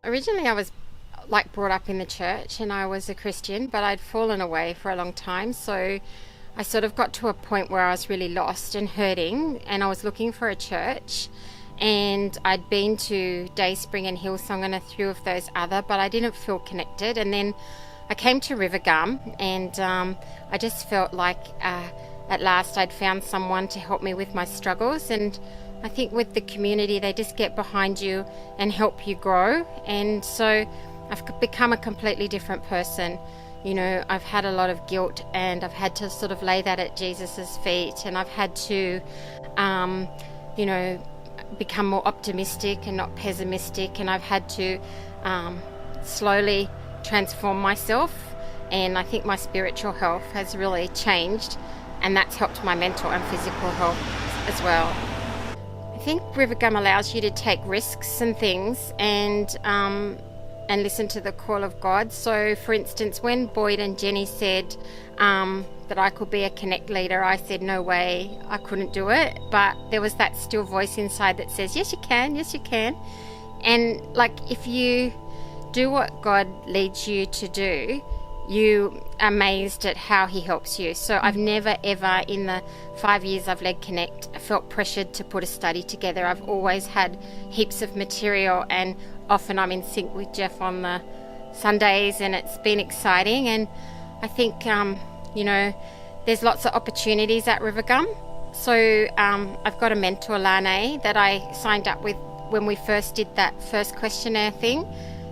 Originally I was brought up in the church and I was a Christian, but I'd fallen away for a long time. So I sort of got to a point where I was really lost and hurting, and I was looking for a church. And I'd been to Dayspring and Hillsong and a few of those other, but I didn't feel connected. And then I came to Rivergum, and I just felt like at last I'd found someone to help me with my struggles. And I think with the community, they just get behind you and help you grow. And so I've become a completely different person. You know, I've had a lot of guilt, and I've had to sort of lay that at Jesus's feet, and I've had to, become more optimistic and not pessimistic, and I've had to slowly transform myself. And I think my spiritual health has really changed, and that's helped my mental and physical health as well. I think Rivergum allows you to take risks and things and listen to the call of God. So, for instance, when Boyd and Jenny said that I could be a Connect leader, I said, no way, I couldn't do it. But there was that still voice inside that says, yes, you can, yes, you can. And if you do what God leads you to do, you are amazed at how he helps you. So I've never ever in the 5 years I've led Connect felt pressured to put a study together. I've always had heaps of material, and often I'm in sync with Jeff on the Sundays, and it's been exciting. And I think there's lots of opportunities at Rivergum. So I've got a mentor, Lane, that I signed up with when we first did that first questionnaire thing.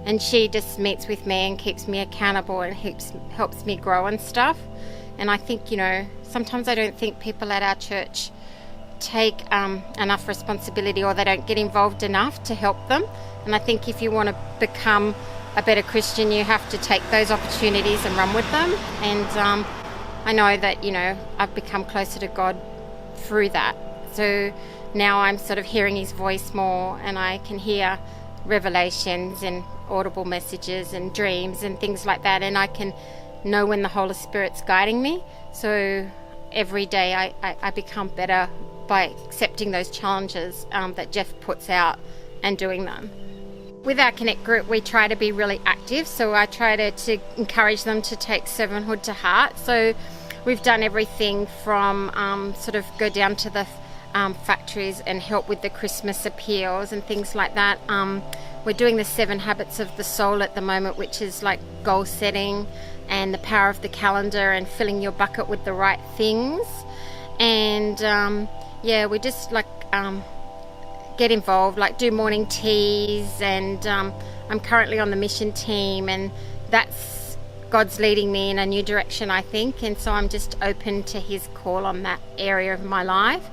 And she just meets with me and keeps me accountable and helps me grow and stuff. And I think, sometimes I don't think people at our church take enough responsibility, or they don't get involved enough to help them. And I think if you want to become a better Christian, you have to take those opportunities and run with them. And I know that, I've become closer to God through that. So now I'm sort of hearing his voice more, and I can hear revelations and audible messages and dreams and things like that, and I can know when the Holy Spirit's guiding me. So every day I become better by accepting those challenges that Jeff puts out and doing them. With our Connect group, we try to be really active, so I try to encourage them to take servanthood to heart. So we've done everything from sort of go down to the factories and help with the Christmas appeals and things like that. We're doing the 7 Habits of the Soul at the moment, which is like goal setting and the power of the calendar and filling your bucket with the right things. And we just get involved, do morning teas, and I'm currently on the mission team, and that's God's leading me in a new direction, I think, and so I'm just open to his call on that area of my life.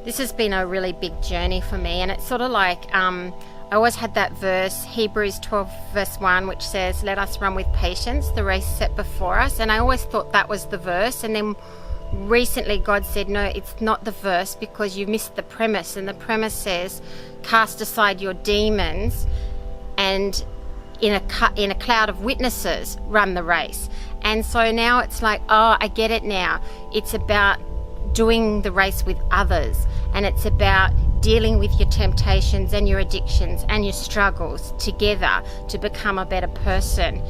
This has been a really big journey for me, and it's sort of I always had that verse, Hebrews 12 verse 1, which says, let us run with patience the race set before us. And I always thought that was the verse, and then recently God said, no, it's not the verse, because you missed the premise. And the premise says, cast aside your demons, and in a cloud of witnesses run the race. And so now it's I get it now. It's about doing the race with others, and it's about dealing with your temptations and your addictions and your struggles together to become a better person.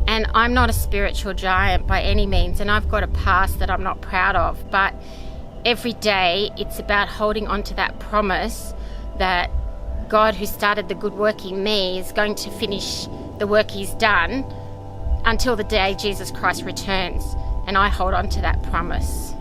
And I'm not a spiritual giant by any means, and I've got a past that I'm not proud of, but every day it's about holding on to that promise that God, who started the good work in me, is going to finish the work he's done until the day Jesus Christ returns, and I hold on to that promise.